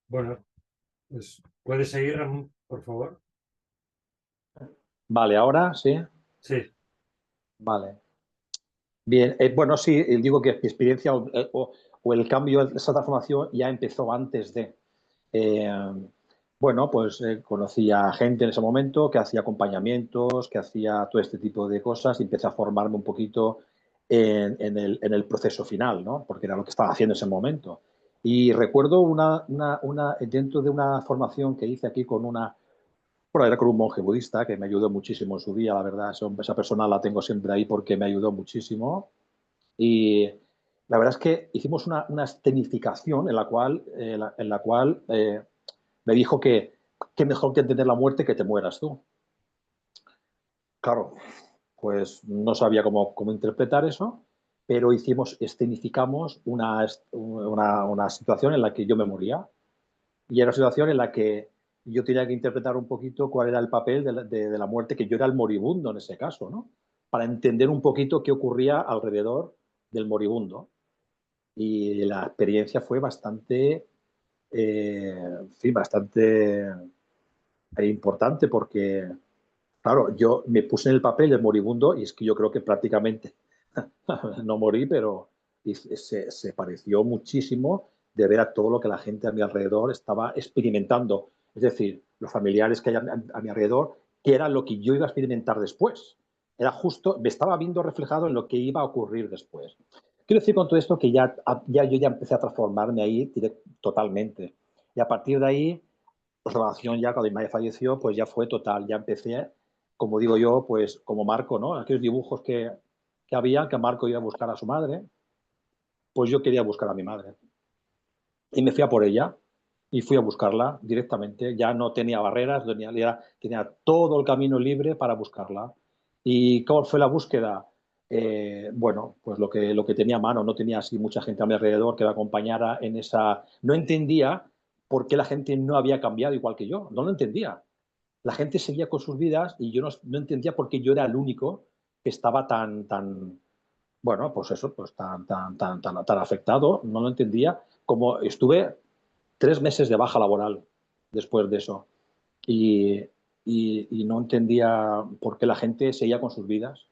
Bueno, pues puedes seguir, Ramón, por favor. Vale, ahora sí. Sí, Vale. Bien, bueno, sí, digo que mi experiencia o el cambio, esa transformación ya empezó antes de. eh, bueno, pues conocí a gente en ese momento que hacía acompañamientos, que hacía todo este tipo de cosas y empecé a formarme un poquito en el proceso final, ¿no? Porque era lo que estaba haciendo en ese momento. Y recuerdo dentro de una formación que hice aquí con bueno, era con un monje budista que me ayudó muchísimo en su día, la verdad. Esa persona la tengo siempre ahí porque me ayudó muchísimo. Y la verdad es que hicimos una escenificación en la cual me dijo que qué mejor que entender la muerte que te mueras tú. Claro, pues no sabía cómo interpretar eso, pero escenificamos una situación en la que yo me moría. Y era una situación en la que yo tenía que interpretar un poquito cuál era el papel de la muerte, que yo era el moribundo en ese caso, ¿no? Para entender un poquito qué ocurría alrededor del moribundo. Y la experiencia fue bastante importante porque, claro, yo me puse en el papel del moribundo y es que yo creo que prácticamente no morí, pero se pareció muchísimo de ver a todo lo que la gente a mi alrededor estaba experimentando. Es decir, los familiares que hay a mi alrededor, que era lo que yo iba a experimentar después. Era justo, me estaba viendo reflejado en lo que iba a ocurrir después. Quiero decir con todo esto que yo ya empecé a transformarme ahí totalmente. Y a partir de ahí, la relación ya cuando mi madre falleció, pues ya fue total. Ya empecé, como digo yo, pues como Marco, ¿no? Aquellos dibujos que había, que Marco iba a buscar a su madre, pues yo quería buscar a mi madre. Y me fui a por ella y fui a buscarla directamente. Ya no tenía barreras, tenía todo el camino libre para buscarla. ¿Y cómo fue la búsqueda? Bueno, pues lo que tenía a mano, no tenía así mucha gente a mi alrededor que me acompañara en esa. No entendía por qué la gente no había cambiado igual que yo, no lo entendía. La gente seguía con sus vidas y yo no entendía por qué yo era el único que estaba bueno, pues eso, pues tan afectado, no lo entendía. Como estuve 3 meses de baja laboral después de eso y, y no entendía por qué la gente seguía con sus vidas.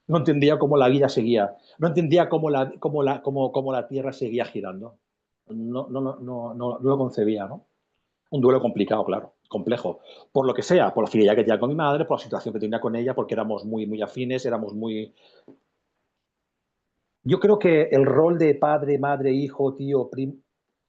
No entendía cómo la vida seguía. No entendía cómo la Tierra seguía girando. No lo concebía, ¿no? Un duelo complicado, claro, complejo. Por lo que sea, por la afinidad que tenía con mi madre, por la situación que tenía con ella, porque éramos muy afines, éramos muy. Yo creo que el rol de padre, madre, hijo, tío, primo,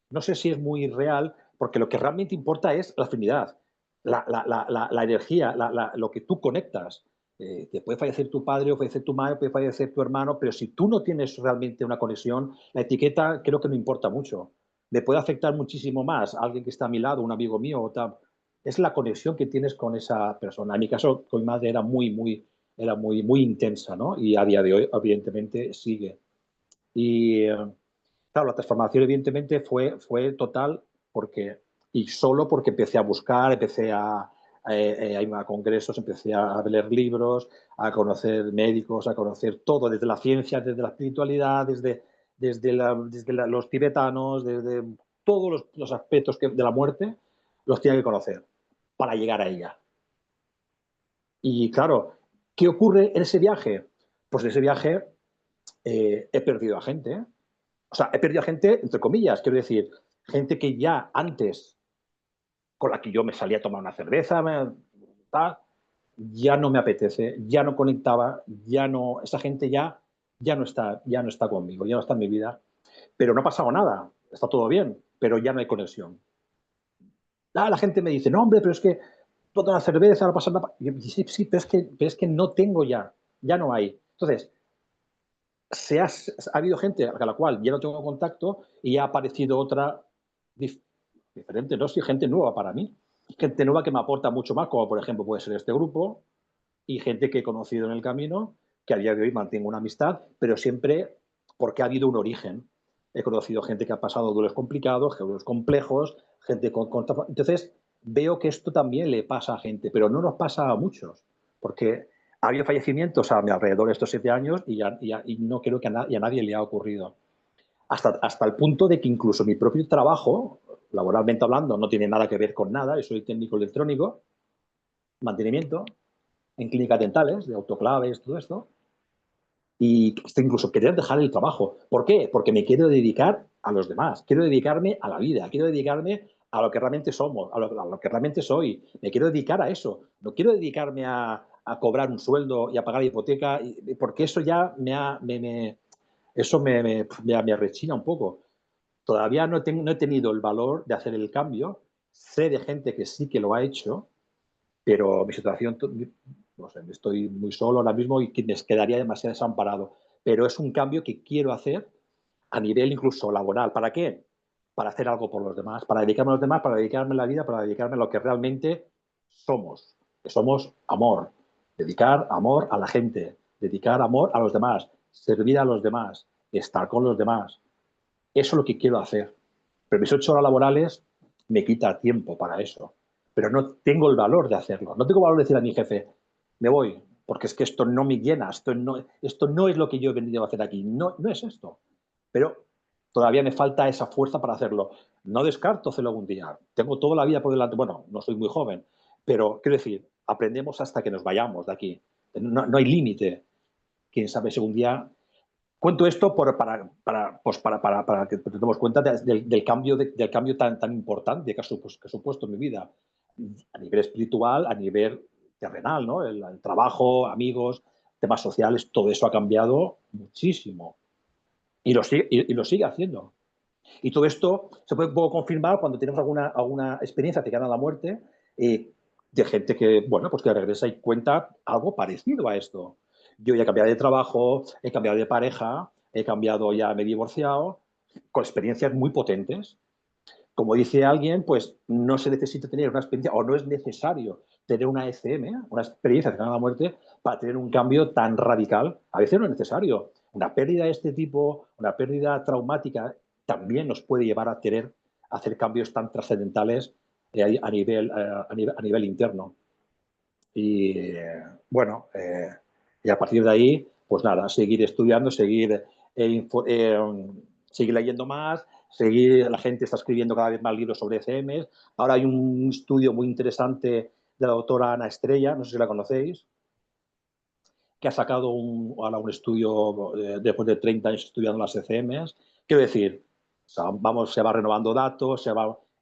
no sé si es muy real, porque lo que realmente importa es la afinidad, la energía, lo que tú conectas. Te puede fallecer tu padre o fallecer tu madre, puede fallecer tu hermano, pero si tú no tienes realmente una conexión, la etiqueta creo que no importa mucho. Me puede afectar muchísimo más a alguien que está a mi lado, un amigo mío o tal. Es la conexión que tienes con esa persona. En mi caso, con mi madre era muy intensa, ¿no? Y a día de hoy, evidentemente, sigue. Y claro, la transformación evidentemente fue total porque, y solo porque empecé a buscar, empecé a irme a congresos, empecé a leer libros, a conocer médicos, a conocer todo, desde la ciencia, desde la espiritualidad, desde los tibetanos, desde todos los aspectos de la muerte, los tenía que conocer para llegar a ella. Y claro, ¿qué ocurre en ese viaje? Pues en ese viaje he perdido a gente, ¿eh? O sea, he perdido a gente, entre comillas, quiero decir, gente que ya antes, con la que yo me salía a tomar una cerveza, tal, ya no me apetece, ya no conectaba, esa gente ya no está conmigo, ya no está en mi vida. Pero no ha pasado nada, está todo bien, pero ya no hay conexión. La gente me dice, no, hombre, pero es que toda una cerveza, no pasa nada. Sí, sí, pero es que no tengo ya no hay. Entonces, ha habido gente a la cual ya no tengo contacto y ha aparecido otra dif diferente, ¿no? Sí, gente nueva para mí. Gente nueva que me aporta mucho más, como por ejemplo puede ser este grupo, y gente que he conocido en el camino, que a día de hoy mantengo una amistad, pero siempre porque ha habido un origen. He conocido gente que ha pasado duelos complicados, duelos complejos, gente Entonces, veo que esto también le pasa a gente, pero no nos pasa a muchos, porque ha habido fallecimientos a mi alrededor estos 7 años y no creo que a nadie le ha ocurrido. hasta el punto de que incluso mi propio trabajo, laboralmente hablando, no tiene nada que ver con nada. Yo soy técnico electrónico, mantenimiento, en clínicas dentales, de autoclaves, todo esto. Y hasta incluso querer dejar el trabajo. ¿Por qué? Porque me quiero dedicar a los demás, quiero dedicarme a la vida, quiero dedicarme a lo que realmente somos, a lo que realmente soy. Me quiero dedicar a eso. No quiero dedicarme a cobrar un sueldo y a pagar la hipoteca, porque eso ya eso me rechina un poco. Todavía no he tenido el valor de hacer el cambio. Sé de gente que sí que lo ha hecho, pero mi situación, no sé, estoy muy solo ahora mismo y me quedaría demasiado desamparado. Pero es un cambio que quiero hacer a nivel incluso laboral. ¿Para qué? Para hacer algo por los demás, para dedicarme a los demás, para dedicarme a la vida, para dedicarme a lo que realmente somos, que somos amor. Dedicar amor a la gente, dedicar amor a los demás, servir a los demás, estar con los demás. Eso es lo que quiero hacer. Pero mis 8 horas laborales me quita tiempo para eso. Pero no tengo el valor de hacerlo. No tengo valor de decir a mi jefe, me voy, porque es que esto no me llena, esto no es lo que yo he venido a hacer aquí. No, no es esto. Pero todavía me falta esa fuerza para hacerlo. No descarto hacerlo algún día. Tengo toda la vida por delante. Bueno, no soy muy joven, pero quiero decir, aprendemos hasta que nos vayamos de aquí. No hay límite. Quién sabe si un día. Cuento esto para que nos demos cuenta del cambio tan importante que ha supuesto en mi vida, a nivel espiritual, a nivel terrenal, ¿no? El trabajo, amigos, temas sociales, todo eso ha cambiado muchísimo y lo sigue haciendo. Y todo esto se puede un poco confirmar cuando tenemos alguna experiencia cercana a la muerte, de gente que, bueno, pues que regresa y cuenta algo parecido a esto. Yo ya he cambiado de trabajo, he cambiado de pareja, he cambiado, ya me he divorciado, con experiencias muy potentes. Como dice alguien, pues no se necesita tener una experiencia, o no es necesario tener una ECM, una experiencia cercana a la muerte, para tener un cambio tan radical. A veces no es necesario. Una pérdida de este tipo, una pérdida traumática, también nos puede llevar a hacer cambios tan trascendentales a nivel interno. Y bueno, y a partir de ahí, pues nada, seguir estudiando, seguir leyendo más, la gente está escribiendo cada vez más libros sobre ECMs. Ahora hay un estudio muy interesante de la doctora Ana Estrella, no sé si la conocéis, que ha sacado ahora un estudio después de 30 años estudiando las ECMs. Quiero decir, se va renovando datos,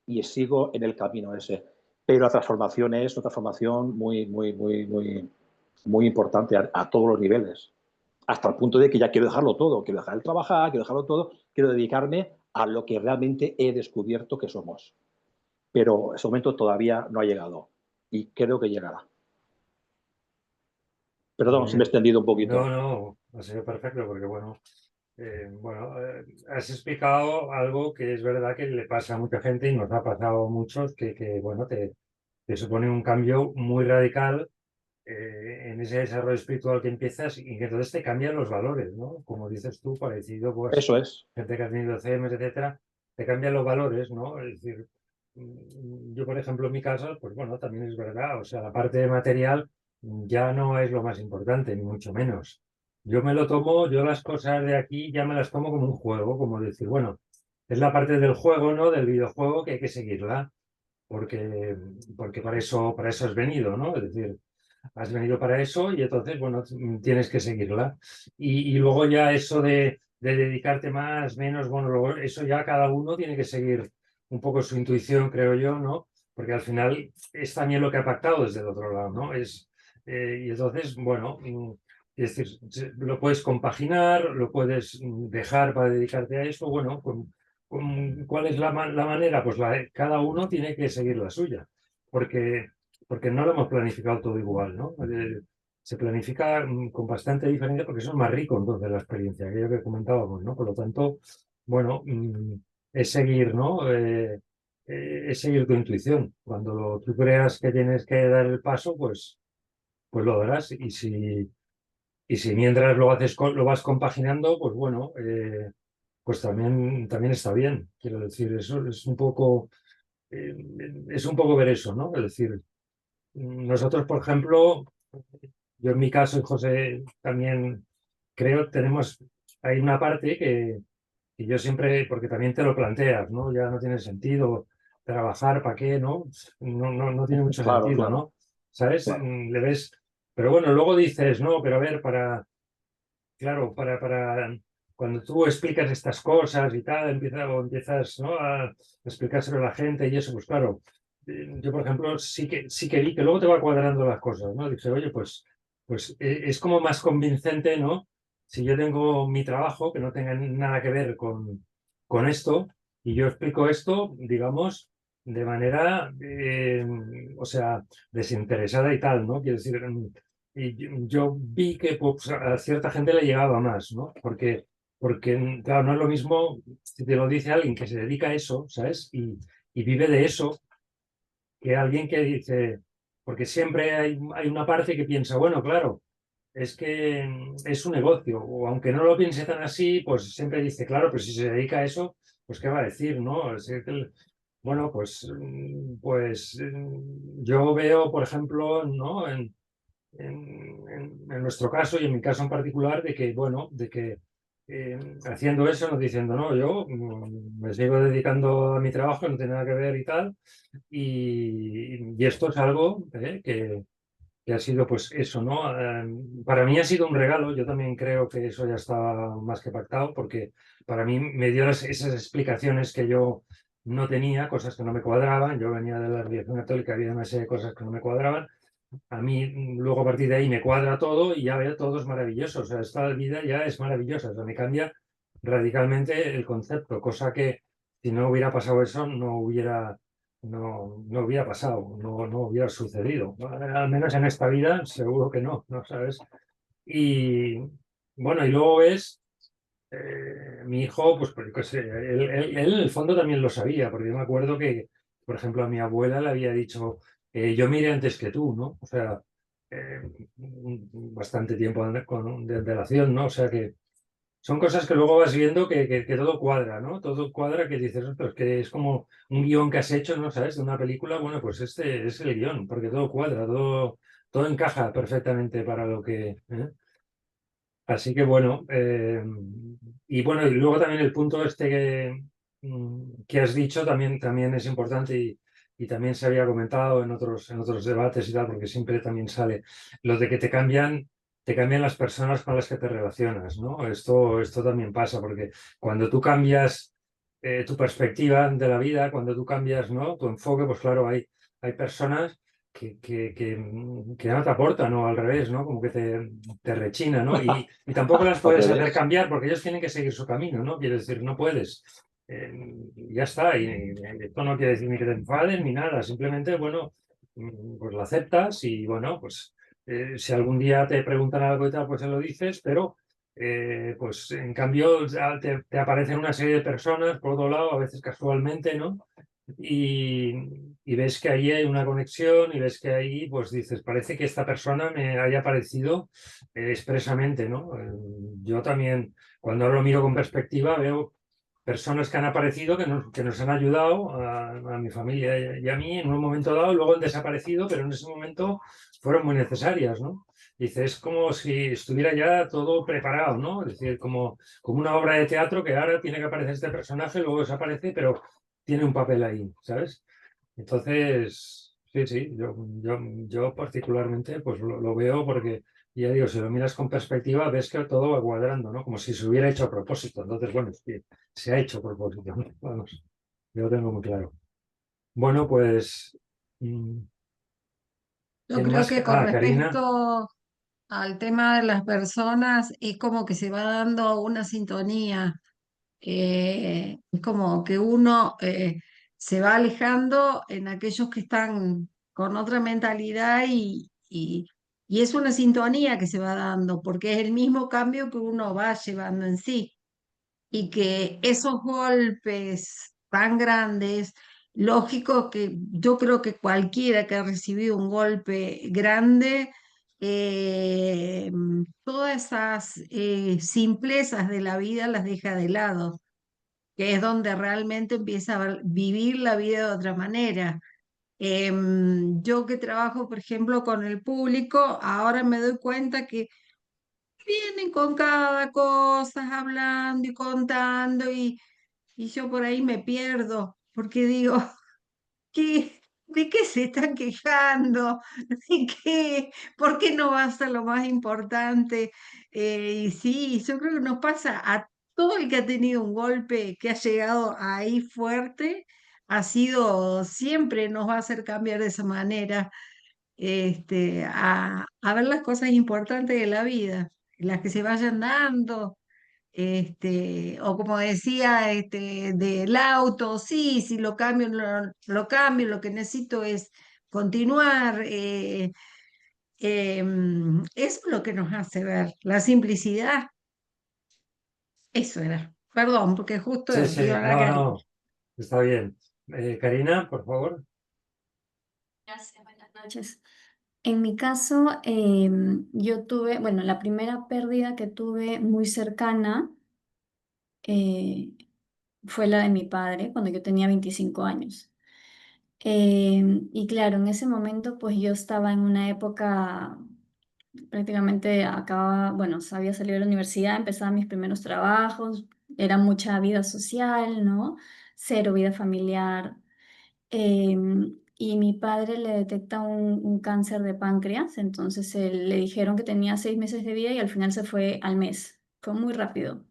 y sigo en el camino ese. Pero la transformación es una transformación muy importante a todos los niveles. Hasta el punto de que ya quiero dejarlo todo. Quiero dejar el trabajar, quiero dejarlo todo. Quiero dedicarme a lo que realmente he descubierto que somos. Pero ese momento todavía no ha llegado. Y creo que llegará. Perdón si me he extendido un No, poquito. no, ha sido perfecto porque has explicado algo que es verdad que le pasa a mucha gente y nos ha pasado a muchos te supone un cambio muy radical en ese desarrollo espiritual que empiezas y que entonces te cambian los valores, ¿no? Como dices tú, parecido, pues, Eso es. gente que ha tenido CMs, etcétera, te cambian los valores, ¿no? Es decir, yo, por ejemplo, en mi caso, pues bueno, también es verdad, o sea, la parte material ya no es lo más importante, ni mucho menos. Yo las cosas de aquí ya me las tomo como un juego, como decir, bueno, es la parte del juego, ¿no? Del videojuego que hay que seguirla, porque, porque para eso has venido, ¿no? Es decir, has venido para eso y entonces, bueno, tienes que seguirla. Y luego ya eso de dedicarte más, menos, bueno, luego eso ya cada uno tiene que seguir un poco su intuición, creo yo, ¿no? Porque al final es también lo que ha pactado desde el otro lado, ¿no? Y entonces, bueno, es decir, lo puedes compaginar, lo puedes dejar para dedicarte a eso, bueno, ¿cuál es la manera? Pues cada uno tiene que seguir la suya, porque no lo hemos planificado todo igual, ¿no? Se planifica con bastante diferencia porque eso es más rico entonces la experiencia, aquello que comentábamos, ¿no? Por lo tanto, bueno, es seguir, ¿no? Es seguir tu intuición. Cuando tú creas que tienes que dar el paso, pues lo darás. Y si mientras lo haces, lo vas compaginando, pues bueno, pues también está bien. Quiero decir, eso eh, es un poco ver eso, ¿no? Es decir, nosotros, por ejemplo, yo en mi caso y José también creo, hay una parte que Y yo siempre, porque también te lo planteas, ¿no? Ya no tiene sentido trabajar, ¿para qué, no? No tiene mucho Claro, sentido, claro, ¿no? ¿Sabes? claro. Le ves, pero bueno, luego dices, no, pero a ver, claro, cuando tú explicas estas cosas y tal, empiezas, ¿no? A explicárselo a la gente y eso, pues claro, yo por ejemplo sí que vi que luego te va cuadrando las cosas, ¿no? Dije, oye, pues es como más convincente, ¿no? Si yo tengo mi trabajo que no tenga nada que ver con esto y yo explico esto, digamos, de manera, o sea, desinteresada y tal, ¿no? Quiero decir, y yo vi que pues, a cierta gente le llegaba más, ¿no? Porque, claro, no es lo mismo si te lo dice alguien que se dedica a eso, ¿sabes? Y vive de eso, que alguien que dice, porque siempre hay una parte que piensa, bueno, claro, es que es un negocio, o aunque no lo piense tan así, pues siempre dice, claro, pero si se dedica a eso, pues ¿qué va a decir, no? Bueno, pues yo veo, por ejemplo, ¿no? En nuestro caso y en mi caso en particular, de que, bueno, de que haciendo eso, no diciendo, no, yo me sigo dedicando a mi trabajo, no tiene nada que ver y tal, y esto es algo que ha sido, pues eso, ¿no? Para mí ha sido un regalo, yo también creo que eso ya estaba más que pactado, porque para mí me dio esas explicaciones que yo no tenía, cosas que no me cuadraban, yo venía de la religión católica, había una serie de cosas que no me cuadraban, a mí luego a partir de ahí me cuadra todo y ya veo todo es maravilloso. O sea, esta vida ya es maravillosa. O sea, me cambia radicalmente el concepto, cosa que si no hubiera pasado eso no hubiera pasado, no hubiera sucedido. Al menos en esta vida seguro que no, ¿no sabes? Y bueno, y luego ves mi hijo, pues yo qué sé, él en el fondo también lo sabía, porque yo me acuerdo que, por ejemplo, a mi abuela le había dicho, yo miré antes que tú, ¿no? O sea, eh, bastante tiempo de antelación, ¿no? O sea que son cosas que luego vas viendo que todo cuadra, ¿no? Todo cuadra que dices, ostras, que es como un guión que has hecho, ¿no? ¿Sabes? De una película, bueno, pues este es el guión, porque todo cuadra, todo encaja perfectamente para lo que... Así que bueno, y bueno, y luego también el punto este que has dicho también es importante y también se había comentado en otros debates y tal, porque siempre también sale lo de que te cambian las personas con las que te relacionas, ¿no? Esto también pasa, porque cuando tú cambias tu perspectiva de la vida, cuando tú cambias, ¿no? Tu enfoque, pues claro, hay personas que no te aportan, o al revés, ¿no? Como que te rechina, ¿no? Y tampoco las Para que puedes hacer veas. cambiar porque ellos tienen que seguir su camino, ¿no? Quiere decir, no puedes. Ya está. Y esto no quiere decir ni que te enfades ni nada. Simplemente, bueno, pues lo aceptas y, bueno, pues si algún día te preguntan algo y tal, pues se lo dices, pero pues en cambio ya te aparecen una serie de personas por otro lado, a veces casualmente, ¿no? Y, y ves que ahí hay una conexión y ves que ahí, pues dices, parece que esta persona me haya parecido expresamente, ¿no? Yo también, cuando ahora lo miro con perspectiva, veo personas que han aparecido, que nos han ayudado a mi familia y a mí en un momento dado, luego han desaparecido, pero en ese momento fueron muy necesarias, ¿no? Dice, es como si estuviera ya todo preparado, ¿no? Es decir, como una obra de teatro que ahora tiene que aparecer este personaje, luego desaparece, pero tiene un papel ahí, ¿sabes? Entonces, sí, sí, yo particularmente pues lo veo porque, ya digo, si lo miras con perspectiva, ves que todo va cuadrando, ¿no? Como si se hubiera hecho a propósito. Entonces, bueno, sí, se ha hecho a propósito, ¿no? Vamos, yo lo tengo muy claro. Bueno, pues, mm, Yo ¿quién creo más? que con Karina. respecto al tema de las personas, es como que se va dando una sintonía, es como que uno se va alejando en aquellos que están con otra mentalidad y es una sintonía que se va dando, porque es el mismo cambio que uno va llevando en sí y que esos golpes tan grandes, lógico que yo creo que cualquiera que ha recibido un golpe grande, todas esas simplezas de la vida las deja de lado, que es donde realmente empieza a vivir la vida de otra manera. Yo que trabajo, por ejemplo, con el público, ahora me doy cuenta que vienen con cada cosa, hablando y contando, y yo por ahí me pierdo, porque digo, ¿de qué se están quejando? ¿De qué? ¿Por qué no va a ser lo más importante? Y sí, yo creo que nos pasa a todo el que ha tenido un golpe, que ha llegado ahí fuerte, ha sido, siempre nos va a hacer cambiar de esa manera, a ver las cosas importantes de la vida, las que se vayan dando. O como decía, del auto, sí, si lo cambio, lo cambio, lo que necesito es continuar. Eso es lo que nos hace ver, la simplicidad, eso era. Perdón, porque justo Sí, sí, iba a la no, calle. no, está bien. Karina, por favor. Gracias, buenas noches. En mi caso, yo tuve, bueno, la primera pérdida que tuve muy cercana eh, fue la de mi padre cuando yo tenía 25 años. Y claro, en ese momento pues yo estaba en una época, prácticamente acababa, bueno, había salido de la universidad, empezaba mis primeros trabajos, era mucha vida social, ¿no? Cero vida familiar. Y mi padre le detecta un cáncer de páncreas, entonces le dijeron que tenía 6 meses de vida y al final se fue al mes. Fue muy rápido.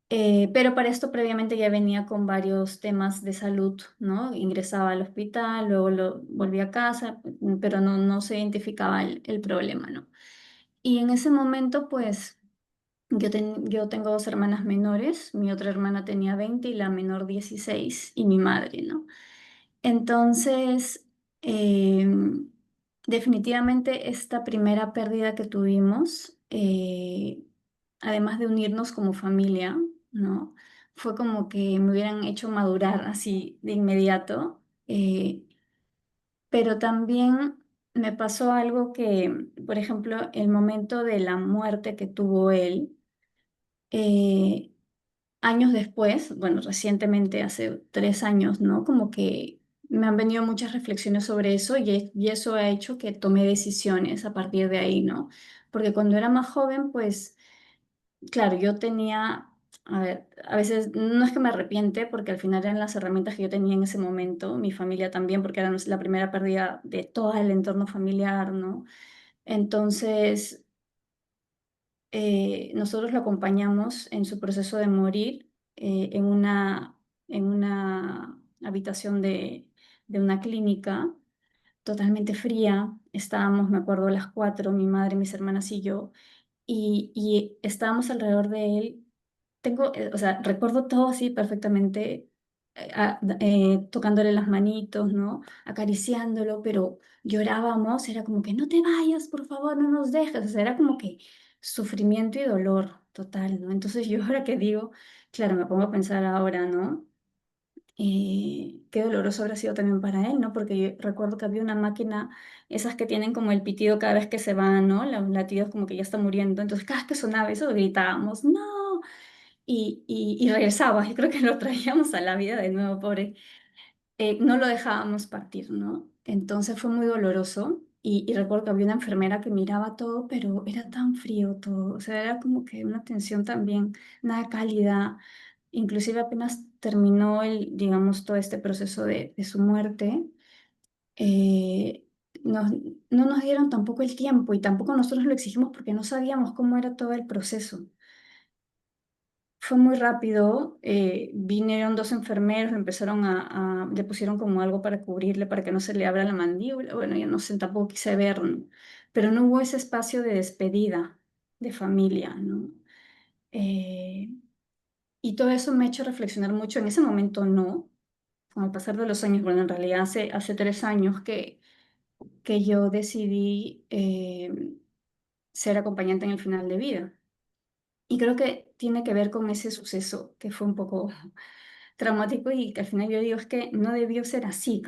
Pero para esto previamente ya venía con varios temas de salud, ¿no? Ingresaba al hospital, luego volvía a casa, pero no se identificaba el problema, ¿no? Y en ese momento, pues, yo tengo dos hermanas menores, mi otra hermana tenía 20 y la menor 16 y mi madre, ¿no? Entonces, definitivamente esta primera pérdida que tuvimos, además de unirnos como familia, ¿no? Fue como que me hubieran hecho madurar así de inmediato, pero también me pasó algo que, por ejemplo, el momento de la muerte que tuvo él, eh, años después, bueno, recientemente, hace 3 años, ¿no? Como que me han venido muchas reflexiones sobre eso y eso ha hecho que tome decisiones a partir de ahí, ¿no? Porque cuando era más joven, pues, claro, yo tenía, a ver, a veces no es que me arrepiente, porque al final eran las herramientas que yo tenía en ese momento, mi familia también, porque era la primera pérdida de todo el entorno familiar, ¿no? Entonces nosotros lo acompañamos en su proceso de morir en una habitación de una clínica totalmente fría. Estábamos, me acuerdo, las cuatro, mi madre, mis hermanas y yo, y estábamos alrededor de él. O sea, recuerdo todo así perfectamente, tocándole las manitos, ¿no? Acariciándolo, pero llorábamos, era como que no te vayas, por favor, no nos dejes, o sea, era como que sufrimiento y dolor total, ¿no? Entonces yo ahora que digo, claro, me pongo a pensar ahora, ¿no? Qué doloroso habrá sido también para él, ¿no? Porque yo recuerdo que había una máquina, esas que tienen como el pitido cada vez que se van, ¿no? Los latidos como que ya está muriendo. Entonces, cada vez que sonaba eso, gritábamos, ¡no! Y regresaba. Yo creo que lo traíamos a la vida de nuevo, pobre. No lo dejábamos partir, ¿no? Entonces fue muy doloroso. Y recuerdo que había una enfermera que miraba todo, pero era tan frío todo. O sea, era como que una tensión también, nada cálida. Inclusive apenas terminó digamos, todo este proceso de su muerte, eh, nos- no nos dieron tampoco el tiempo y tampoco nosotros lo exigimos porque no sabíamos cómo era todo el proceso. Fue muy rápido, vinieron dos enfermeros, le pusieron como algo para cubrirle, para que no se le abra la mandíbula. Bueno, ya no sé, tampoco quise ver, ¿no? Pero no hubo ese espacio de despedida de familia, ¿no? Eh, y todo eso me ha hecho reflexionar mucho. En ese momento no, con el pasar de los años, bueno, en realidad hace 3 años que yo decidí ser acompañante en el final de vida. Y creo que tiene que ver con ese suceso que fue un poco traumático y que al final yo digo es que no debió ser así.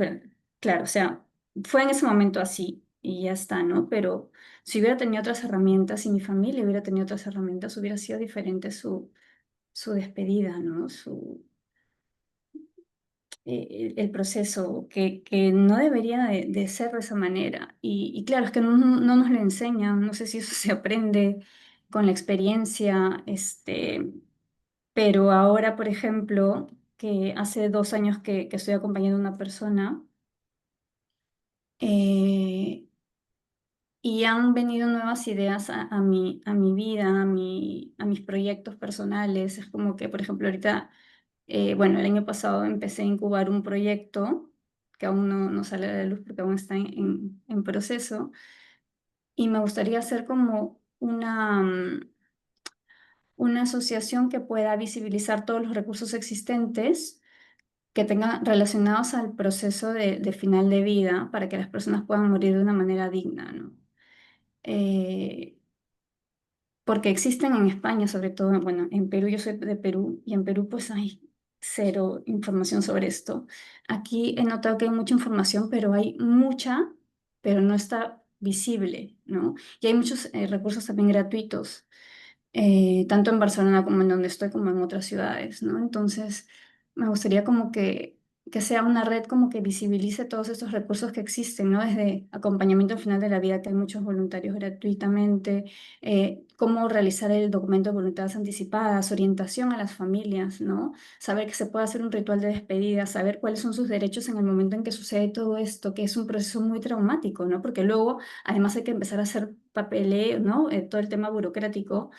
Claro, o sea, fue en ese momento así y ya está, ¿no? Pero si hubiera tenido otras herramientas, si mi familia hubiera tenido otras herramientas, hubiera sido diferente su despedida, ¿no? El proceso, que no debería de ser de esa manera. Y claro, es que no nos lo enseñan, no sé si eso se aprende. con la experiencia, pero ahora, por ejemplo, que hace 2 años que estoy acompañando a una persona, eh, y han venido nuevas ideas a mi vida, a mis proyectos personales. Es como que, por ejemplo, ahorita, bueno, el año pasado empecé a incubar un proyecto que aún no sale a la luz porque aún está en proceso, y me gustaría hacer como una asociación que pueda visibilizar todos los recursos existentes que tengan relacionados al proceso de final de vida para que las personas puedan morir de una manera digna, ¿no? Eh, Porque existen en España, sobre todo, bueno, en Perú, yo soy de Perú, y en Perú pues hay cero información sobre esto. Aquí he notado que hay mucha información, pero hay mucha, pero no está visible, ¿no? Y hay muchos recursos también gratuitos, tanto en Barcelona como en donde estoy, como en otras ciudades, ¿no? Entonces, me gustaría como que sea una red como que visibilice todos estos recursos que existen, ¿no? Desde acompañamiento al final de la vida, que hay muchos voluntarios gratuitamente, cómo realizar el documento de voluntades anticipadas, orientación a las familias, ¿no? Saber que se puede hacer un ritual de despedida, saber cuáles son sus derechos en el momento en que sucede todo esto, que es un proceso muy traumático, ¿no? Porque luego, además, hay que empezar a hacer papeleo, ¿no? Todo el tema burocrático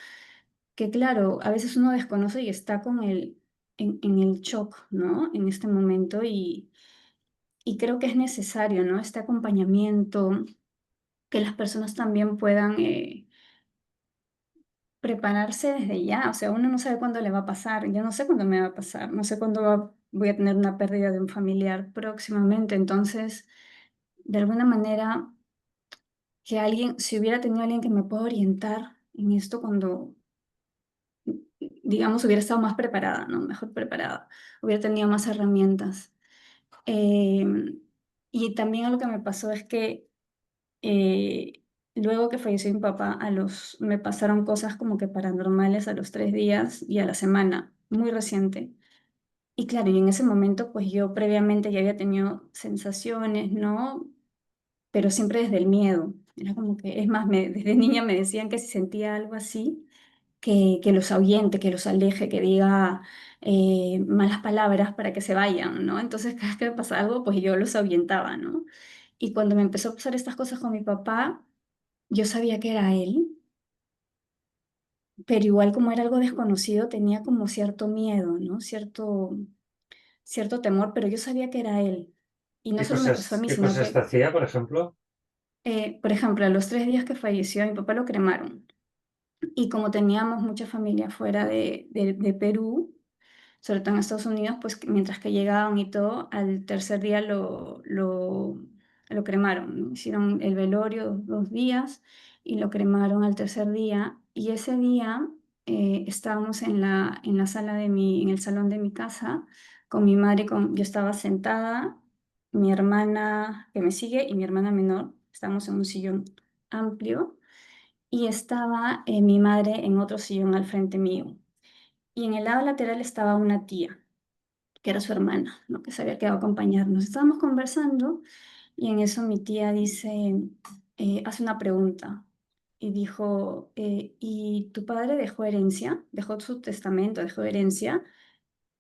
que claro, a veces uno desconoce y está en el shock, ¿no? En este momento y creo que es necesario, ¿no? Este acompañamiento, que las personas también puedan prepararse desde ya, o sea, uno no sabe cuándo le va a pasar, yo no sé cuándo me va a pasar, no sé cuándo voy a tener una pérdida de un familiar próximamente, entonces, de alguna manera, que alguien, si hubiera tenido alguien que me pueda orientar en esto cuando digamos, hubiera estado más preparada, ¿no? Mejor preparada, hubiera tenido más herramientas. Em, y también algo que me pasó es que eh, luego que falleció mi papá, me pasaron cosas como que paranormales a los 3 días y a la semana, muy reciente. Y claro, y en ese momento, pues yo previamente ya había tenido sensaciones, ¿no? Pero siempre desde el miedo. Era como que, es más, desde niña me decían que si sentía algo así, que los ahuyente, que los aleje, que diga malas palabras para que se vayan, ¿no? Entonces, cada vez que me pasaba algo, pues yo los ahuyentaba, ¿no? Y cuando me empezó a pasar estas cosas con mi papá, yo sabía que era él, pero igual como era algo desconocido, tenía como cierto miedo, ¿no? Cierto temor, pero yo sabía que era él. Y no solo me pasó a mí, qué sino cosas te que, hacía, por ejemplo? por ejemplo, a los 3 días que falleció, a mi papá lo cremaron. Y como teníamos mucha familia fuera de Perú, sobre todo en Estados Unidos, pues mientras que llegaban y todo, al tercer día lo cremaron, ¿no? Hicieron el velorio 2 días y lo cremaron al tercer día. Y ese día estábamos en la sala en el salón de mi casa con mi madre, yo estaba sentada, mi hermana que me sigue y mi hermana menor, estábamos en un sillón amplio y estaba mi madre en otro sillón al frente mío. Y en el lado lateral estaba una tía, que era su hermana, ¿no? Que se había quedado a acompañarnos. Estábamos conversando y en eso mi tía hace una pregunta y dijo, ¿y tu padre dejó herencia? ¿Dejó su testamento? ¿Dejó herencia?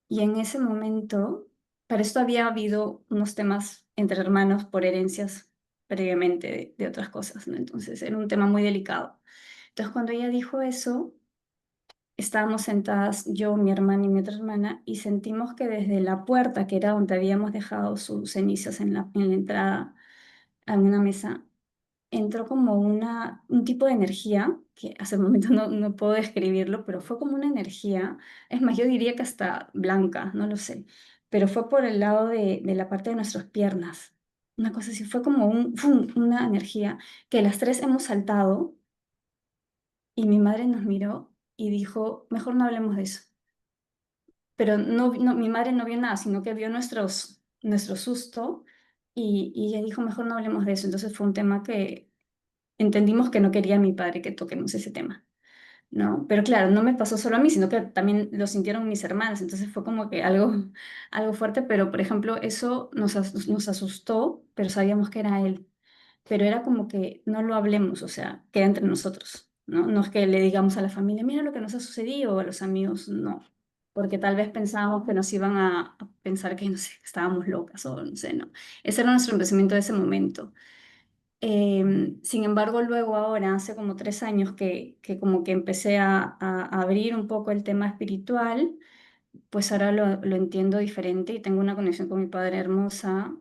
Y en ese momento, para esto había habido unos temas entre hermanos por herencias previamente de otras cosas, ¿no? Entonces era un tema muy delicado. Entonces cuando ella dijo eso, estábamos sentadas yo, mi hermana y mi otra hermana y sentimos que desde la puerta, que era donde habíamos dejado sus cenizas en la entrada a una mesa, entró como un tipo de energía, que hace un momento no puedo describirlo, pero fue como una energía, es más, yo diría que hasta blanca, no lo sé, pero fue por el lado de la parte de nuestras piernas. Una cosa así, fue como ¡fum! Una energía que las tres hemos saltado y mi madre nos miró y dijo, mejor no hablemos de eso. Pero mi madre no vio nada, sino que vio nuestro susto y ella dijo, mejor no hablemos de eso. Entonces fue un tema que entendimos que no quería mi padre que toquemos ese tema, ¿no? Pero claro, no me pasó solo a mí, sino que también lo sintieron mis hermanas. Entonces fue como que algo fuerte, pero por ejemplo, eso nos asustó, pero sabíamos que era él. Pero era como que no lo hablemos, o sea, queda entre nosotros. ¿no? No es que le digamos a la familia, mira lo que nos ha sucedido, o a los amigos, no. Porque tal vez pensábamos que nos iban a pensar que, no sé, que estábamos locas o no sé, no. Ese era nuestro pensamiento de ese momento. Sin embargo, luego ahora, hace como 3 años que como que empecé a abrir un poco el tema espiritual, pues ahora lo entiendo diferente y tengo una conexión con mi padre hermosa.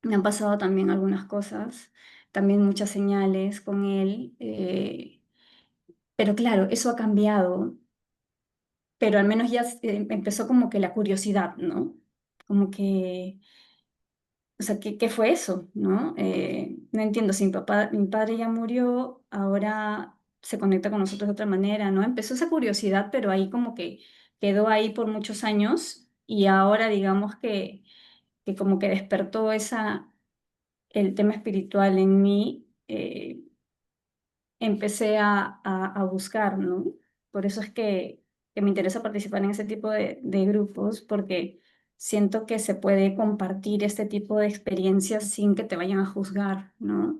Me han pasado también algunas cosas, también muchas señales con él, pero claro, eso ha cambiado, pero al menos ya empezó como que la curiosidad, ¿no? Como que, o sea, ¿qué fue eso, no? No entiendo, si mi padre ya murió, ahora se conecta con nosotros de otra manera, ¿no? Empezó esa curiosidad, pero ahí como que quedó ahí por muchos años y ahora digamos que como que despertó el tema espiritual en mí, empecé a buscar, ¿no? Por eso es que me interesa participar en ese tipo de grupos, porque siento que se puede compartir este tipo de experiencias sin que te vayan a juzgar, ¿no?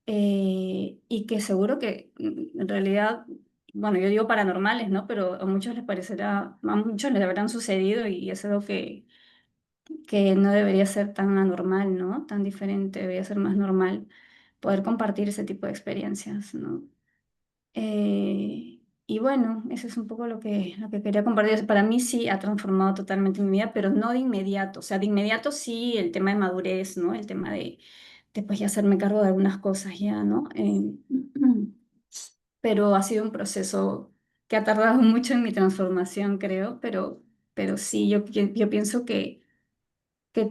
Y que seguro que en realidad, bueno, yo digo paranormales, ¿no? Pero a muchos les parecerá, a muchos les habrán sucedido y es algo que no debería ser tan anormal, ¿no? Tan diferente, debería ser más normal poder compartir ese tipo de experiencias, ¿no? Y bueno, eso es un poco lo que quería compartir. Para mí sí ha transformado totalmente mi vida, pero no de inmediato. O sea, de inmediato sí el tema de madurez, ¿no? El tema de pues ya hacerme cargo de algunas cosas ya, ¿no? Pero ha sido un proceso que ha tardado mucho en mi transformación, creo, pero sí, yo pienso que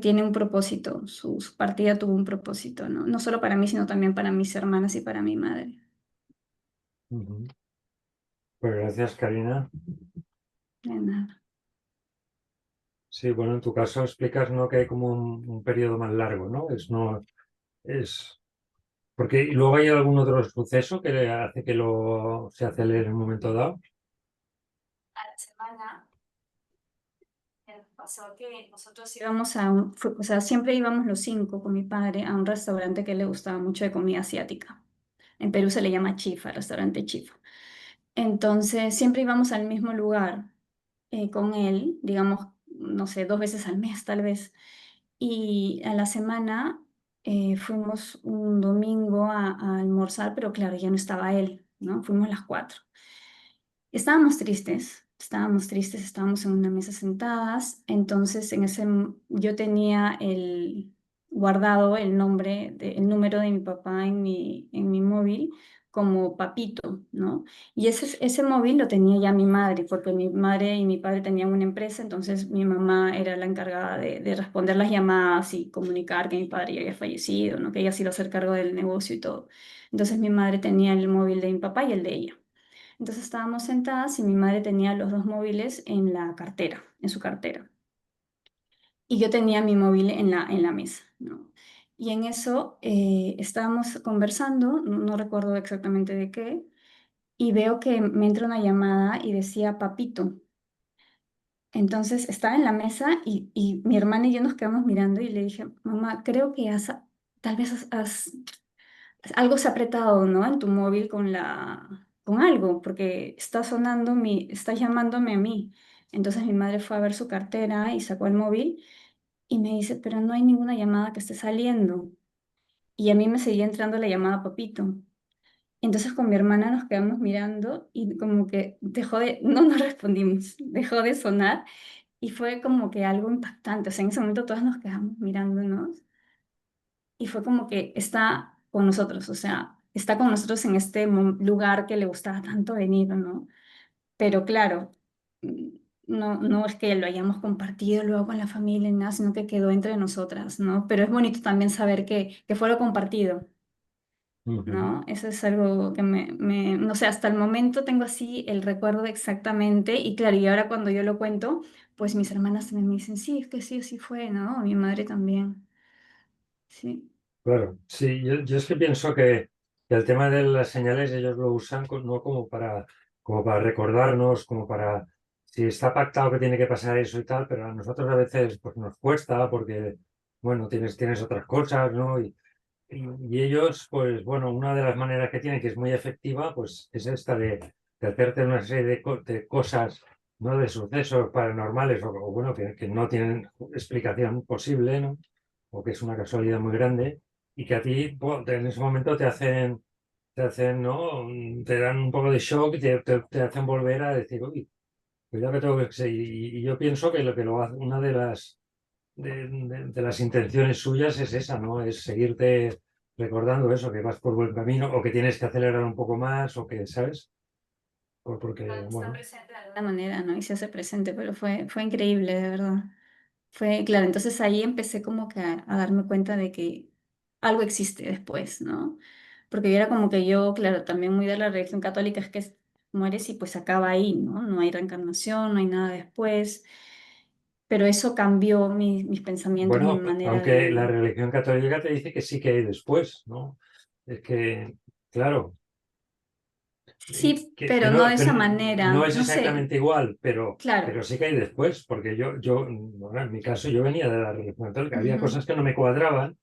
tiene un propósito, su partida tuvo un propósito, ¿no? No solo para mí, sino también para mis hermanas y para mi madre. Ujú. Pues gracias, Karina. De nada. Sí, bueno, en tu caso explicas, ¿no? Que hay como un periodo más largo, ¿no? No, es, porque y luego hay algún otro suceso que le hace que se acelere en un momento dado. A la semana pasó que nosotros íbamos o sea, siempre íbamos los 5 con mi padre a un restaurante que le gustaba mucho de comida asiática. En Perú se le llama Chifa, restaurante Chifa. Entonces, siempre íbamos al mismo lugar con él, digamos, no sé, 2 veces al mes tal vez. Y a la semana fuimos un domingo a almorzar, pero claro, ya no estaba él, ¿no? Fuimos las 4. Estábamos tristes, estábamos en una mesa sentadas, entonces yo tenía guardado el número de mi papá en mi móvil como Papito, ¿no? Y ese móvil lo tenía ya mi madre, porque mi madre y mi padre tenían una empresa, entonces mi mamá era la encargada de responder las llamadas y comunicar que mi padre ya había fallecido, ¿no? Que ella se iba a hacer cargo del negocio y todo. Entonces mi madre tenía el móvil de mi papá y el de ella. Entonces estábamos sentadas y mi madre tenía los dos móviles en la cartera, en su cartera. Y yo tenía mi móvil en la mesa, ¿no? Y en eso estábamos conversando, no recuerdo exactamente de qué, y veo que me entra una llamada y decía Papito. Entonces estaba en la mesa y mi hermana y yo nos quedamos mirando y le dije, mamá, creo que tal vez algo se ha apretado, ¿no? En tu móvil con algo, porque está llamándome a mí. Entonces mi madre fue a ver su cartera y sacó el móvil y me dice, pero no hay ninguna llamada que esté saliendo. Y a mí me seguía entrando la llamada Papito. Entonces con mi hermana nos quedamos mirando y como que no nos respondimos, dejó de sonar y fue como que algo impactante. O sea, en ese momento todas nos quedamos mirándonos y fue como que está con nosotros, o sea, está con nosotros en este lugar que le gustaba tanto venir, ¿no? Pero claro, mm, no es que lo hayamos compartido luego con la familia, ni nada, sino que quedó entre nosotras, ¿no? Pero es bonito también saber que fue lo compartido, Ujú. ¿no? Eso es algo que no sé, hasta el momento tengo así el recuerdo exactamente y claro, y ahora cuando yo lo cuento, pues mis hermanas también me dicen, sí, es que sí, sí fue, ¿no? Mi madre también, sí. Claro, sí, yo es que pienso que el tema de las señales ellos lo usan no como para recordarnos, como para, si está pactado que tiene que pasar eso y tal, pero a nosotros a veces pues nos cuesta porque, bueno, tienes otras cosas, ¿no? y ellos, pues bueno, una de las maneras que tienen, que es muy efectiva, pues es esta de hacerte una serie de cosas, ¿no? De sucesos paranormales o bueno, que no tienen explicación posible, ¿no? O que es una casualidad muy grande y que a ti en ese momento te hacen, ¿no? Te dan un poco de shock y te hacen volver a decir, uy, cuidado que tengo que seguir. Y yo pienso que lo hace, una de las intenciones suyas es esa, ¿no? Es seguirte recordando eso, que vas por buen camino o que tienes que acelerar un poco más o que, ¿sabes? Porque, Está bueno, presente de alguna manera, ¿no? Y se hace presente, pero fue increíble, de verdad. Fue, claro, entonces ahí empecé como que a darme cuenta de que algo existe después, ¿no? Porque yo era como que yo, claro, también muy de la religión católica es que mueres y pues acaba ahí, ¿no? No hay reencarnación, no hay nada después, pero eso cambió mis pensamientos, mi bueno, manera aunque la de... religión católica te dice que sí que hay después, ¿no? Es que, claro, Sí, que pero no no, de esa no manera, es no sé, exactamente igual, pero claro. sí que hay después, porque bueno, en mi caso yo venía de la religión católica, había Ujú. cosas que no me cuadraban,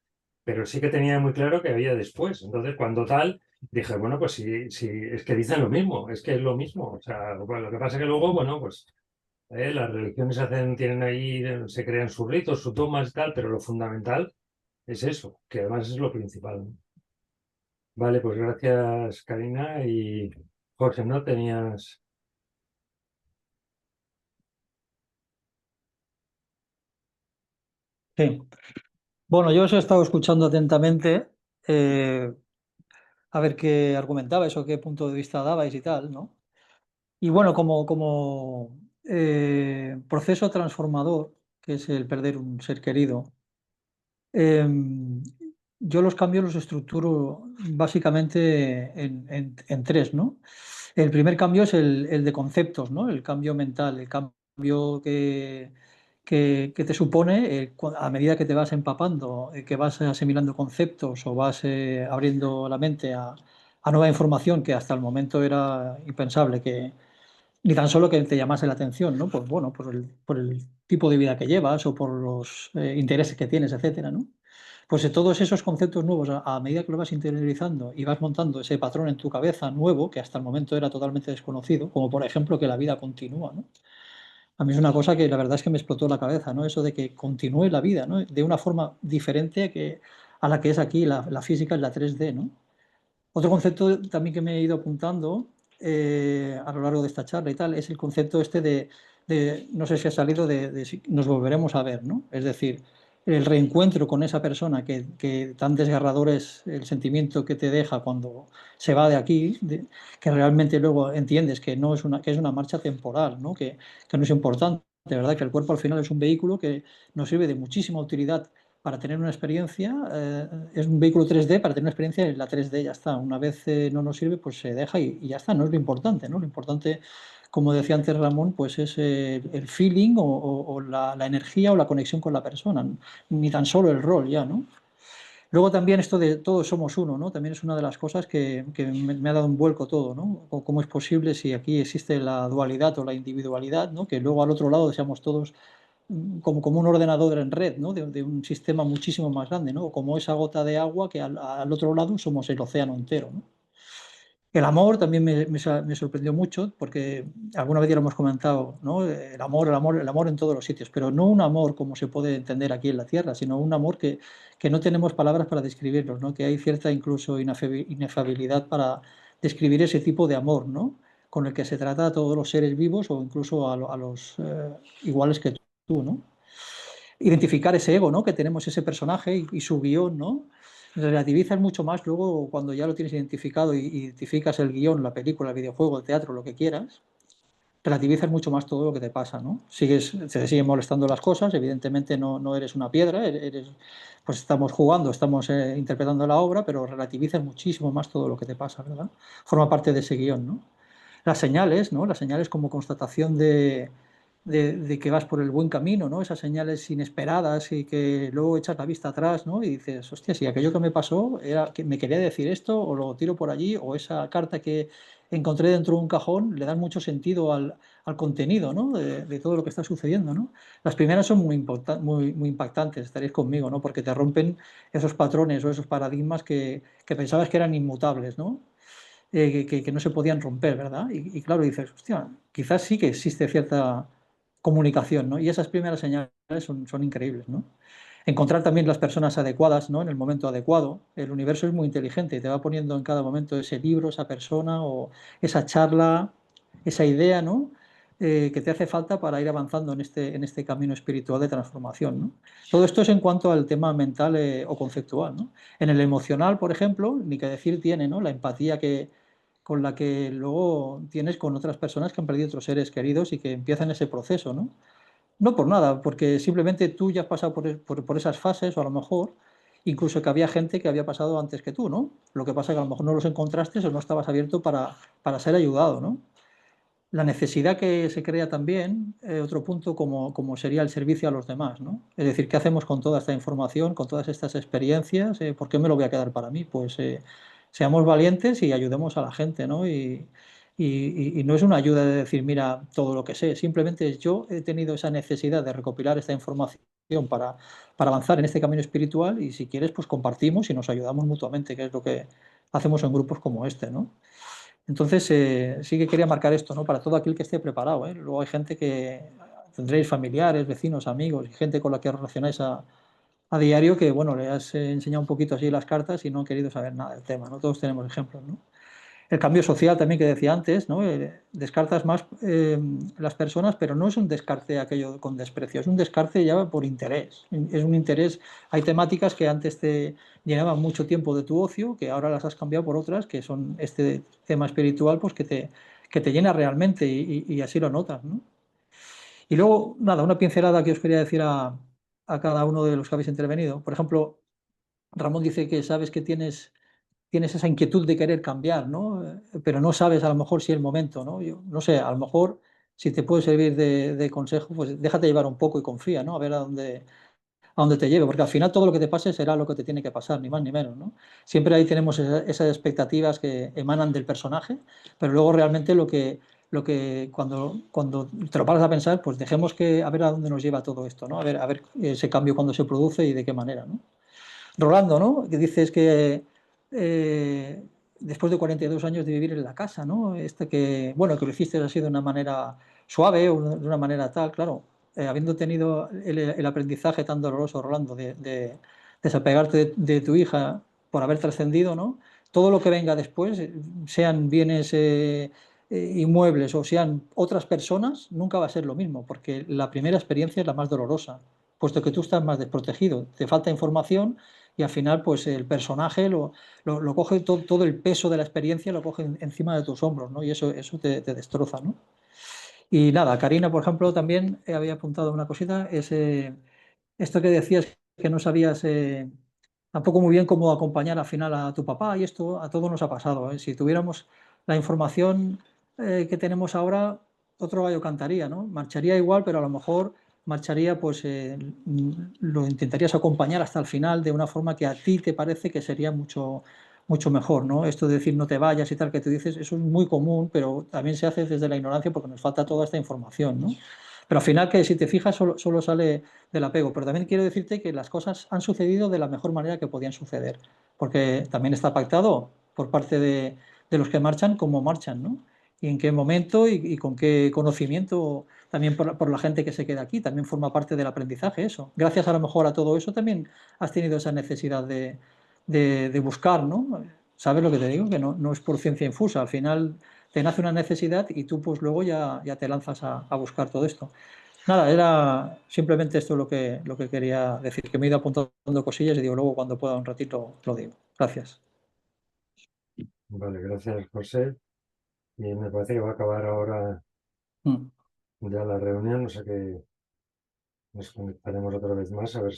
pero sí que tenía muy claro que había después. Entonces, cuando tal, dije, bueno, pues sí, es que dicen lo mismo, es que es lo mismo. O sea, bueno, lo que pasa que luego, bueno, pues las religiones tienen ahí, se crean sus ritos, sus dogmas y tal, pero lo fundamental es eso, que además es lo principal, ¿no? Vale, pues gracias, Karina. Y Jorge, ¿no? Tenías... Sí. Bueno, yo os he estado escuchando atentamente eh, a ver qué argumentabais o qué punto de vista dabais y tal, ¿no? Y bueno, como proceso transformador, que es el perder un ser querido, em, yo los cambios los estructuro básicamente en tres, ¿no? El primer cambio es el de conceptos, ¿no? El cambio mental, el cambio que te supone a medida que te vas empapando, que vas asimilando conceptos o vas abriendo la mente a nueva información que hasta el momento era impensable que ni tan solo que te llamase la atención, ¿no? Pues bueno, por el tipo de vida que llevas o por los intereses que tienes, etcétera, ¿no? Pues de todos esos conceptos nuevos, a medida que lo vas interiorizando y vas montando ese patrón en tu cabeza nuevo, que hasta el momento era totalmente desconocido, como por ejemplo que la vida continúa, ¿no? A mí es una cosa que la verdad es que me explotó la cabeza, ¿no? Eso de que continúe la vida, ¿no? De una forma diferente a la que es aquí la física en la 3D, ¿no? Otro concepto también que me he ido apuntando a lo largo de esta charla y tal es el concepto este no sé si ha salido de si nos volveremos a ver, ¿no? Es decir, el reencuentro con esa persona que tan desgarrador es el sentimiento que te deja cuando se va de aquí, que realmente luego entiendes que no es que es una marcha temporal, ¿no? Que no es importante, ¿verdad? Que el cuerpo al final es un vehículo que nos sirve de muchísima utilidad para tener una experiencia, es un vehículo 3D para tener una experiencia en la 3D, ya está. Una vez no nos sirve, pues se deja y ya está, no es lo importante, ¿no? Lo importante, como decía antes Ramón, pues es el feeling o la energía o la conexión con la persona, ni tan solo el rol ya, ¿no? Luego también esto de todos somos uno, ¿no? También es una de las cosas que me ha dado un vuelco todo, ¿no? ¿Cómo es posible si aquí existe la dualidad o la individualidad, ¿no? Que luego al otro lado seamos todos como un ordenador en red, ¿no? De un sistema muchísimo más grande, ¿no? Como esa gota de agua que al otro lado somos el océano entero, ¿no? El amor también me sorprendió mucho porque alguna vez ya lo hemos comentado, ¿no? El amor en todos los sitios, pero no un amor como se puede entender aquí en la Tierra, sino un amor que no tenemos palabras para describirlo, ¿no? Que hay cierta incluso inefabilidad para describir ese tipo de amor, ¿no? Con el que se trata a todos los seres vivos o incluso a los iguales que tú, ¿no? Identificar ese ego, ¿no? Que tenemos ese personaje y su guión, ¿no? Relativizas mucho más luego cuando ya lo tienes identificado y identificas el guión, la película, el videojuego, el teatro, lo que quieras, relativizas mucho más todo lo que te pasa, ¿no? Te siguen molestando las cosas, evidentemente no eres una piedra, pues estamos jugando, estamos interpretando la obra, pero relativizas muchísimo más todo lo que te pasa, ¿verdad? Forma parte de ese guión, ¿no? Las señales, ¿no? Las señales como constatación de que vas por el buen camino, ¿no? Esas señales inesperadas y que luego echas la vista atrás, ¿no? Y dices, hostia, si aquello que me pasó era que me quería decir esto, o lo tiro por allí, o esa carta que encontré dentro de un cajón, le dan mucho sentido al contenido, ¿no? De todo lo que está sucediendo, ¿no? Las primeras son muy impactantes, estaréis conmigo, ¿no? Porque te rompen esos patrones o esos paradigmas que pensabas que eran inmutables, ¿no? Que no se podían romper, ¿verdad? Y claro, dices, hostia, quizás sí que existe cierta comunicación, ¿no? Y esas primeras señales son increíbles, ¿no? Encontrar también las personas adecuadas, ¿no? En el momento adecuado. El universo es muy inteligente y te va poniendo en cada momento ese libro, esa persona o esa charla, esa idea, ¿no? Que te hace falta para ir avanzando en este camino espiritual de transformación, ¿no? Todo esto es en cuanto al tema mental o conceptual, ¿no? En el emocional, por ejemplo, ni que decir tiene, ¿no? La empatía con la que luego tienes con otras personas que han perdido otros seres queridos y que empiezan ese proceso, ¿no? No por nada, porque simplemente tú ya has pasado por esas fases, o a lo mejor incluso que había gente que había pasado antes que tú, ¿no? Lo que pasa es que a lo mejor no los encontraste o no estabas abierto para ser ayudado, ¿no? La necesidad que se crea también, otro punto como sería el servicio a los demás, ¿no? Es decir, ¿qué hacemos con toda esta información, con todas estas experiencias? ¿Por qué me lo voy a quedar para mí? Pues seamos valientes y ayudemos a la gente, ¿no? Y no es una ayuda de decir, mira, todo lo que sé, simplemente yo he tenido esa necesidad de recopilar esta información para avanzar en este camino espiritual y si quieres, pues compartimos y nos ayudamos mutuamente, que es lo que hacemos en grupos como este, ¿no? Entonces, sí que quería marcar esto, ¿no? Para todo aquel que esté preparado, ¿eh? Luego hay gente que tendréis familiares, vecinos, amigos y gente con la que os relacionáis a diario que, bueno, le has enseñado un poquito así las cartas y no han querido saber nada del tema, ¿no? Todos tenemos ejemplos, ¿no? El cambio social también que decía antes, ¿no? Descartas más las personas, pero no es un descarte aquello con desprecio, es un descarte ya por interés. Es un interés, hay temáticas que antes te llenaban mucho tiempo de tu ocio, que ahora las has cambiado por otras, que son este tema espiritual, pues que te llena realmente y así lo notas, ¿no? Y luego, nada, una pincelada que os quería decir a cada uno de los que habéis intervenido. Por ejemplo, Ramón dice que sabes que tienes esa inquietud de querer cambiar, ¿no? Pero no sabes a lo mejor si es el momento, ¿no? Yo no sé, a lo mejor si te puede servir de consejo, pues déjate llevar un poco y confía, ¿no? A ver a dónde te lleve, porque al final todo lo que te pase será lo que te tiene que pasar, ni más ni menos, ¿no? Siempre ahí tenemos esas expectativas que emanan del personaje, pero luego realmente lo que cuando te lo paras a pensar, pues dejemos que a ver a dónde nos lleva todo esto, ¿no? A ver ese cambio cuando se produce y de qué manera, ¿no? Rolando, ¿no? Que dices que después de 42 años de vivir en la casa, ¿no? Que, bueno, que lo hiciste así de una manera suave o de una manera tal, claro, habiendo tenido el aprendizaje tan doloroso, Rolando, de desapegarte de tu hija por haber trascendido, ¿no? Todo lo que venga después, sean bienes inmuebles o sean otras personas, nunca va a ser lo mismo, porque la primera experiencia es la más dolorosa, puesto que tú estás más desprotegido, te falta información y al final pues el personaje lo coge todo el peso de la experiencia lo coge encima de tus hombros, ¿no? Y eso te destroza, ¿no? Y nada, Karina, por ejemplo, también había apuntado una cosita, es esto que decías que no sabías tampoco muy bien cómo acompañar al final a tu papá y esto a todos nos ha pasado, ¿eh? Si tuviéramos la información que tenemos ahora, otro gallo cantaría, ¿no? Marcharía igual, pero a lo mejor marcharía, pues lo intentarías acompañar hasta el final de una forma que a ti te parece que sería mucho mejor, ¿no? Esto de decir no te vayas y tal que tú dices, eso es muy común, pero también se hace desde la ignorancia porque nos falta toda esta información, ¿no? Pero al final que si te fijas solo sale del apego, pero también quiero decirte que las cosas han sucedido de la mejor manera que podían suceder, porque también está pactado por parte de los que marchan cómo marchan, ¿no? Y en qué momento y con qué conocimiento también por la gente que se queda aquí, también forma parte del aprendizaje eso. Gracias a lo mejor a todo eso también has tenido esa necesidad de buscar, ¿no? ¿Sabes lo que te digo? Que no es por ciencia infusa, al final te nace una necesidad y tú pues luego ya te lanzas a buscar todo esto. Nada, era simplemente esto lo que quería decir, que me he ido apuntando cosillas y digo, luego cuando pueda un ratito lo digo. Gracias. Vale, gracias, José. Y me parece que va a acabar ahora Mm. ya la reunión, o sea que nos conectaremos otra vez más a ver